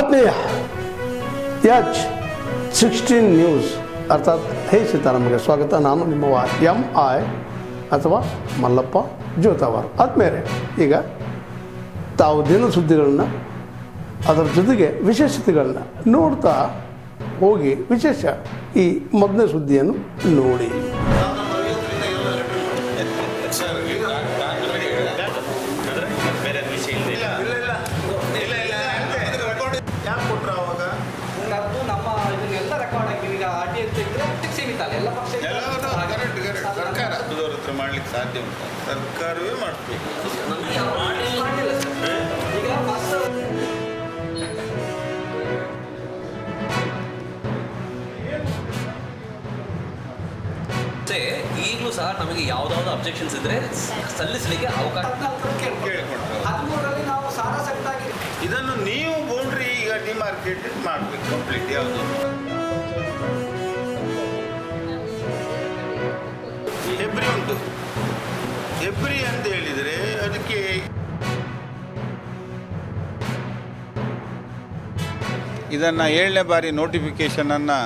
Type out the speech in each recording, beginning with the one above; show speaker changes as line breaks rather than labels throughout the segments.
ಆತ್ಮೀಯ H16 news ಅರ್ಥಾತ್ ಹೇ ಸೀತಾರಾಮಗೆ ಸ್ವಾಗತ. ನಾನು ನಿಮ್ಮವ MI ಅಥವಾ ಮಲ್ಲಪ್ಪ ಜೋತಾವಾರ್. ಆದ್ಮೇಲೆ ಈಗ ತಾವು ದಿನ ಸುದ್ದಿಗಳನ್ನ ಅದರ ಜೊತೆಗೆ ವಿಶೇಷತೆಗಳನ್ನ ನೋಡ್ತಾ ಹೋಗಿ ವಿಶೇಷ ಈ ಮೊದಲನೇ ಸುದ್ದಿಯನ್ನು ನೋಡಿ.
ಮಾಡ್ಲಿಕ್ಕೆ ಸಾಧ್ಯ ಉಂಟು, ಸರ್ಕಾರವೇ ಮಾಡಬೇಕು.
ಈಗಲೂ ಸಹ ನಮಗೆ ಯಾವುದಾದ್ರು ಅಬ್ಜೆಕ್ಷನ್ಸ್ ಇದ್ರೆ ಸಲ್ಲಿಸಲಿಕ್ಕೆ ಅವಕಾಶ
ಇದನ್ನು ನೀವು ಬೌಂಡ್ರಿ ಈಗ ಡಿಮಾರ್ಕೆಟೆಡ್ ಮಾಡಬೇಕು ಕಂಪ್ಲೀಟ್. ಯಾವುದು ಹೆಬ್ರಿ ಉಂಟು, ಹೆಬ್ರಿ ಅಂತ ಹೇಳಿದರೆ ಅದಕ್ಕೆ ಇದನ್ನು 7ನೇ ಬಾರಿ ನೋಟಿಫಿಕೇಷನನ್ನು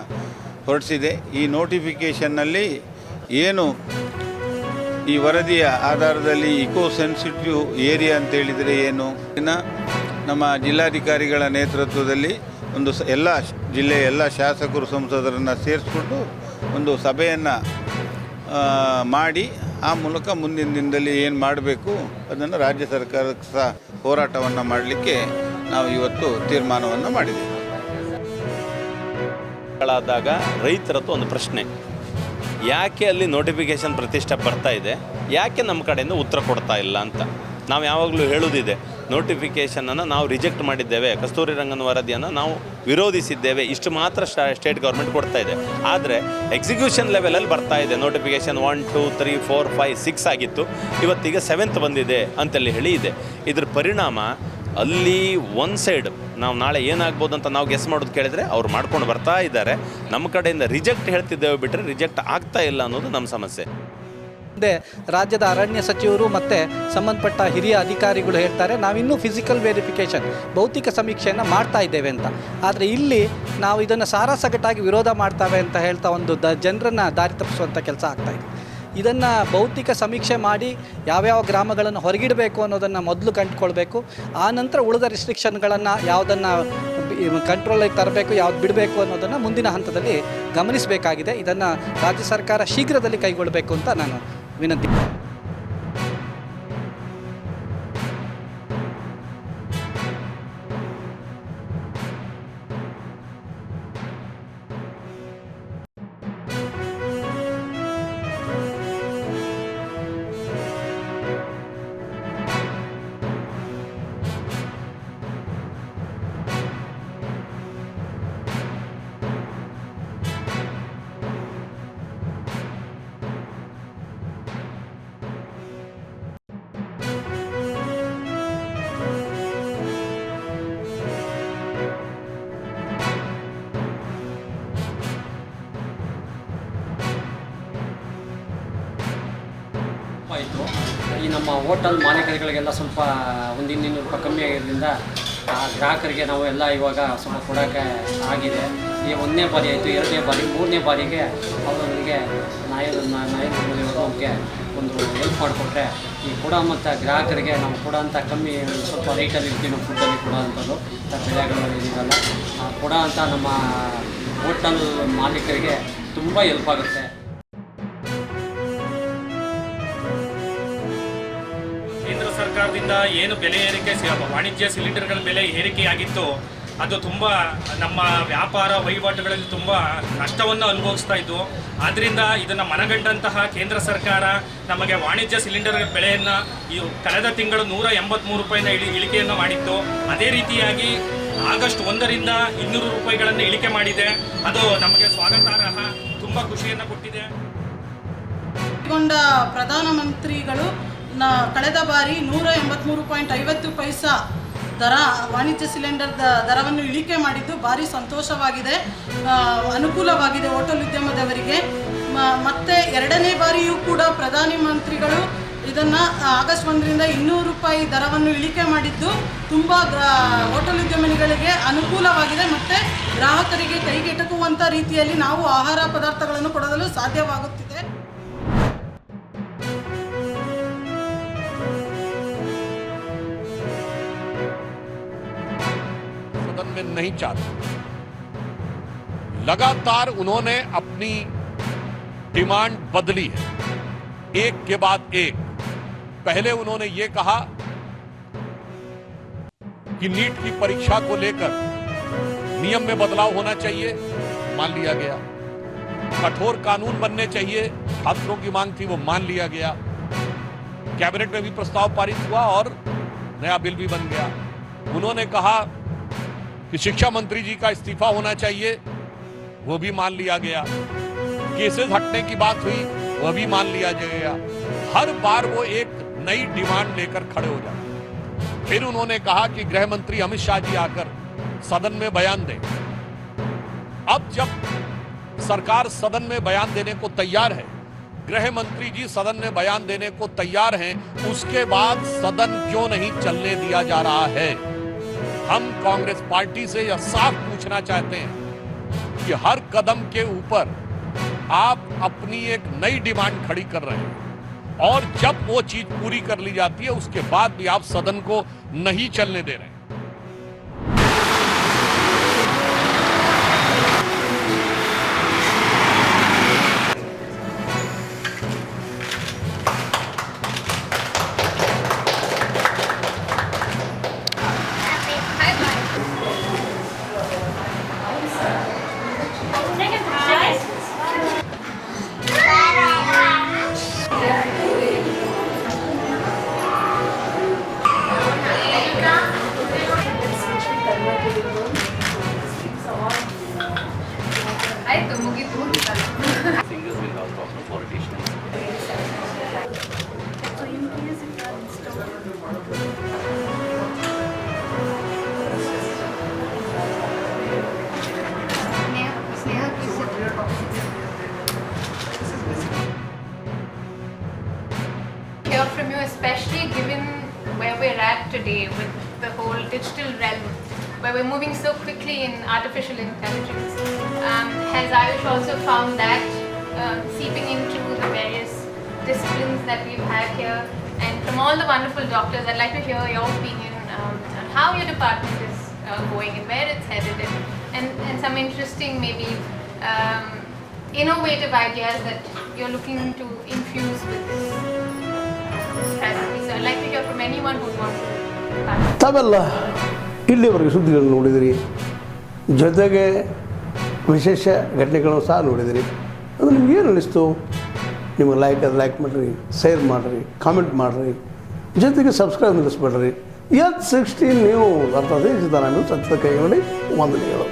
ಹೊರಡಿಸಿದೆ. ಈ ನೋಟಿಫಿಕೇಷನ್ನಲ್ಲಿ ಏನು ಈ ವರದಿಯ ಆಧಾರದಲ್ಲಿ ಇಕೋ ಸೆನ್ಸಿಟಿವ್ ಏರಿಯಾ ಅಂತ ಹೇಳಿದರೆ ಏನು, ನಮ್ಮ ಜಿಲ್ಲಾಧಿಕಾರಿಗಳ ನೇತೃತ್ವದಲ್ಲಿ ಒಂದು ಎಲ್ಲ ಜಿಲ್ಲೆಯ ಎಲ್ಲ ಶಾಸಕರು ಸಂಸದರನ್ನು ಸೇರಿಸ್ಕೊಂಡು ಒಂದು ಸಭೆಯನ್ನು ಮಾಡಿ ಆ ಮೂಲಕ ಮುಂದಿನ ದಿನದಲ್ಲಿ ಏನು ಮಾಡಬೇಕು ಅದನ್ನು ರಾಜ್ಯ ಸರ್ಕಾರಕ್ಕೆ ಸಹ ಹೋರಾಟವನ್ನು ಮಾಡಲಿಕ್ಕೆ ನಾವು ಇವತ್ತು ತೀರ್ಮಾನವನ್ನು ಮಾಡಿದ್ದೇವೆ.
ಾದಾಗ ರೈತರದ್ದು ಒಂದು ಪ್ರಶ್ನೆ, ಯಾಕೆ ಅಲ್ಲಿ ನೋಟಿಫಿಕೇಷನ್ ಪ್ರತಿಷ್ಠೆ ಬರ್ತಾ ಇದೆ, ಯಾಕೆ ನಮ್ಮ ಕಡೆಯಿಂದ ಉತ್ತರ ಕೊಡ್ತಾ ಇಲ್ಲ ಅಂತ ನಾವು ಯಾವಾಗಲೂ ಹೇಳೋದಿದೆ. ನೋಟಿಫಿಕೇಷನನ್ನು ನಾವು ರಿಜೆಕ್ಟ್ ಮಾಡಿದ್ದೇವೆ, ಕಸ್ತೂರಿ ರಂಗನ್ ವರದಿಯನ್ನು ನಾವು ವಿರೋಧಿಸಿದ್ದೇವೆ, ಇಷ್ಟು ಮಾತ್ರ ಸ್ಟೇಟ್ ಗೌರ್ಮೆಂಟ್ ಕೊಡ್ತಾ ಇದೆ. ಆದರೆ ಎಕ್ಸಿಕ್ಯೂಷನ್ ಲೆವೆಲಲ್ಲಿ ಬರ್ತಾ ಇದೆ ನೋಟಿಫಿಕೇಷನ್ 1, 2, 3, 4, 5, 6 ಆಗಿತ್ತು, ಇವತ್ತೀಗ 7th ಬಂದಿದೆ ಅಂತಲ್ಲಿ ಹೇಳಿ ಇದೆ. ಇದ್ರ ಪರಿಣಾಮ ಅಲ್ಲಿ ಒನ್ ಸೈಡ್ ನಾವು ನಾಳೆ ಏನಾಗ್ಬೋದು ಅಂತ ನಾವು ಗೆಸ್ ಮಾಡೋದು ಕೇಳಿದರೆ ಅವ್ರು ಮಾಡ್ಕೊಂಡು ಬರ್ತಾ ಇದ್ದಾರೆ. ನಮ್ಮ ಕಡೆಯಿಂದ ರಿಜೆಕ್ಟ್ ಹೇಳ್ತಿದ್ದೇವೆ ಬಿಟ್ಟರೆ ರಿಜೆಕ್ಟ್ ಆಗ್ತಾ ಇಲ್ಲ ಅನ್ನೋದು ನಮ್ಮ ಸಮಸ್ಯೆ.
ಮುಂದೆ ರಾಜ್ಯದ ಅರಣ್ಯ ಸಚಿವರು ಮತ್ತು ಸಂಬಂಧಪಟ್ಟ ಹಿರಿಯ ಅಧಿಕಾರಿಗಳು ಹೇಳ್ತಾರೆ ನಾವಿನ್ನೂ ಫಿಸಿಕಲ್ ವೆರಿಫಿಕೇಷನ್ ಭೌತಿಕ ಸಮೀಕ್ಷೆಯನ್ನು ಮಾಡ್ತಾ ಇದ್ದೇವೆ ಅಂತ. ಆದರೆ ಇಲ್ಲಿ ನಾವು ಇದನ್ನು ಸಾರಾಸಗಟಾಗಿ ವಿರೋಧ ಮಾಡ್ತೇವೆ ಅಂತ ಹೇಳ್ತಾ ಒಂದು ಜನರನ್ನು ದಾರಿ ತಪ್ಪಿಸುವಂಥ ಕೆಲಸ ಆಗ್ತಾಯಿದೆ. ಇದನ್ನು ಭೌತಿಕ ಸಮೀಕ್ಷೆ ಮಾಡಿ ಯಾವ್ಯಾವ ಗ್ರಾಮಗಳನ್ನು ಹೊರಗಿಡಬೇಕು ಅನ್ನೋದನ್ನು ಮೊದಲು ಕಂಡುಕೊಳ್ಬೇಕು. ಆ ನಂತರ ಉಳಿದ ರಿಸ್ಟ್ರಿಕ್ಷನ್ಗಳನ್ನು ಯಾವುದನ್ನು ಕಂಟ್ರೋಲಿಗೆ ತರಬೇಕು, ಯಾವ್ದು ಬಿಡಬೇಕು ಅನ್ನೋದನ್ನು ಮುಂದಿನ ಹಂತದಲ್ಲಿ ಗಮನಿಸಬೇಕಾಗಿದೆ. ಇದನ್ನು ರಾಜ್ಯ ಸರ್ಕಾರ ಶೀಘ್ರದಲ್ಲಿ ಕೈಗೊಳ್ಳಬೇಕು ಅಂತ ನಾನು ವಿನಂತಿ.
ಆಯಿತು. ಈ ನಮ್ಮ ಹೋಟೆಲ್ ಮಾಲೀಕರುಗಳಿಗೆಲ್ಲ ಸ್ವಲ್ಪ 100-200 ರೂಪಾಯಿ ಕಮ್ಮಿ ಆಗಿರೋದ್ರಿಂದ ಗ್ರಾಹಕರಿಗೆ ನಾವು ಎಲ್ಲ ಇವಾಗ ಸ್ವಲ್ಪ ಕೊಡೋಕ್ಕೆ ಆಗಿದೆ. ಈ 1ನೇ ಬಾರಿ ಆಯಿತು, 2ನೇ ಬಾರಿ, 3ನೇ ಬಾರಿಗೆ ಅವರು ನನಗೆ ನಮಗೆ ಒಂದು ಹೆಲ್ಪ್ ಮಾಡಿಕೊಟ್ರೆ ಈ ಕೊಡೋ ಮತ್ತು ಗ್ರಾಹಕರಿಗೆ ನಾವು ಕೊಡೋ ಅಂಥ ಕಮ್ಮಿ ಸ್ವಲ್ಪ ರೇಟಲ್ಲಿ ಇರ್ತೀವಿ. ನಮ್ಮ ಫುಡ್ಡಲ್ಲಿ ಕೊಡೋ ಅಂಥದ್ದು ಬೆಲೆಗಳು ಇದೆಯಲ್ಲ ಕೊಡೋ ಅಂಥ ನಮ್ಮ ಹೋಟೆಲ್ ಮಾಲೀಕರಿಗೆ ತುಂಬ ಹೆಲ್ಪ್ ಆಗುತ್ತೆ.
ಕೇಂದ್ರ ಸರ್ಕಾರದಿಂದ ಏನು ಬೆಲೆ ಏರಿಕೆ ವಾಣಿಜ್ಯ ಸಿಲಿಂಡರ್ಗಳ ಬೆಲೆ ಏರಿಕೆಯಾಗಿತ್ತು ಅದು ತುಂಬ ನಮ್ಮ ವ್ಯಾಪಾರ ವಹಿವಾಟುಗಳಲ್ಲಿ ತುಂಬ ನಷ್ಟವನ್ನು ಅನುಭವಿಸ್ತಾ ಇದ್ದು. ಆದ್ದರಿಂದ ಇದನ್ನು ಮನಗಂಡಂತಹ ಕೇಂದ್ರ ಸರ್ಕಾರ ನಮಗೆ ವಾಣಿಜ್ಯ ಸಿಲಿಂಡರ್ ಬೆಲೆಯನ್ನು ಈ ಕಳೆದ ತಿಂಗಳು 183 ರೂಪಾಯಿನ ಇಳಿಕೆಯನ್ನು ಮಾಡಿತ್ತು. ಅದೇ ರೀತಿಯಾಗಿ ಆಗಸ್ಟ್ 1ರಿಂದ 200 ರೂಪಾಯಿಗಳನ್ನು ಇಳಿಕೆ ಮಾಡಿದೆ. ಅದು ನಮಗೆ ಸ್ವಾಗತಾರ್ಹ, ತುಂಬ ಖುಷಿಯನ್ನು ಕೊಟ್ಟಿದೆ.
ಪ್ರಧಾನಮಂತ್ರಿಗಳು ಕಳೆದ ಬಾರಿ 183.50 ದರ ವಾಣಿಜ್ಯ ಸಿಲಿಂಡರ್ ದರವನ್ನು ಇಳಿಕೆ ಮಾಡಿದ್ದು ಭಾರಿ ಸಂತೋಷವಾಗಿದೆ, ಅನುಕೂಲವಾಗಿದೆ ಹೋಟೆಲ್ ಉದ್ಯಮದವರಿಗೆ. ಮತ್ತು 2ನೇ ಬಾರಿಯೂ ಕೂಡ ಪ್ರಧಾನಮಂತ್ರಿಗಳು ಇದನ್ನು ಆಗಸ್ಟ್ 1ರಿಂದ 200 ರೂಪಾಯಿ ದರವನ್ನು ಇಳಿಕೆ ಮಾಡಿದ್ದು ತುಂಬ ಹೋಟೆಲ್ ಉದ್ಯಮಿಗಳಿಗೆ ಅನುಕೂಲವಾಗಿದೆ ಮತ್ತು ಗ್ರಾಹಕರಿಗೆ ಕೈಗೆಟಕುವಂಥ ರೀತಿಯಲ್ಲಿ ನಾವು ಆಹಾರ ಪದಾರ್ಥಗಳನ್ನು ಕೊಡಲು ಸಾಧ್ಯವಾಗುತ್ತಿದೆ.
सदन में नहीं चाहते, लगातार उन्होंने अपनी डिमांड बदली है, एक के बाद एक. पहले उन्होंने ये कहा कि नीट की परीक्षा को लेकर नियम में बदलाव होना चाहिए, मान लिया गया. कठोर कानून बनने चाहिए, छात्रों की मांग थी, वो मान लिया गया. कैबिनेट में भी प्रस्ताव पारित हुआ और नया बिल भी बन गया. उन्होंने कहा कि शिक्षा मंत्री जी का इस्तीफा होना चाहिए, वो भी मान लिया गया. केसेस हटने की बात हुई, वह भी मान लिया गया. हर बार वो एक नई डिमांड लेकर खड़े हो जाते. फिर उन्होंने कहा कि गृह मंत्री अमित शाह जी आकर सदन में बयान दें. अब जब सरकार सदन में बयान देने को तैयार है, गृह मंत्री जी सदन में बयान देने को तैयार हैं, उसके बाद सदन क्यों नहीं चलने दिया जा रहा है? हम कांग्रेस पार्टी से यह साफ पूछना चाहते हैं कि हर कदम के ऊपर आप अपनी एक नई डिमांड खड़ी कर रहे हैं और जब वो चीज पूरी कर ली जाती है उसके बाद भी आप सदन को नहीं चलने दे रहे हैं.
Hear from you, especially given where we're at today with the whole digital realm, where we're moving so quickly in artificial intelligence. Has Ayush also found that seeping into the various disciplines that we've had here? And from all the wonderful doctors, I'd like to hear your opinion on how your department is going and where it's headed, and some interesting, maybe innovative ideas that you're looking to infuse with this strategy. So I'd like to hear from anyone who wants to participate.
ತಾವೆಲ್ಲ ಇಲ್ಲಿವರೆಗೆ ಸುದ್ದಿಗಳನ್ನು ನೋಡಿದಿರಿ, ಜೊತೆಗೆ ವಿಶೇಷ ಘಟನೆಗಳನ್ನು ಸಹ ನೋಡಿದಿರಿ. ಅದು ನಿಮ್ಗೆ ಏನು ಅನ್ನಿಸ್ತು? ನಿಮಗೆ ಲೈಕ್ ಮಾಡಿರಿ, ಶೇರ್ ಮಾಡಿರಿ, ಕಾಮೆಂಟ್ ಮಾಡಿರಿ, ಜೊತೆಗೆ ಸಬ್ಸ್ಕ್ರೈಬ್ ನಿಲ್ಲಿಸ್ಬೇಡ್ರಿ. H16 ನ್ಯೂಸ್ ಅರ್ಥಾತ್ ಸಿದ್ದರಾಮಯ್ಯ ಸತ್ಯದ ಕೈಗಡೆ ವಂದನೆಗಳು.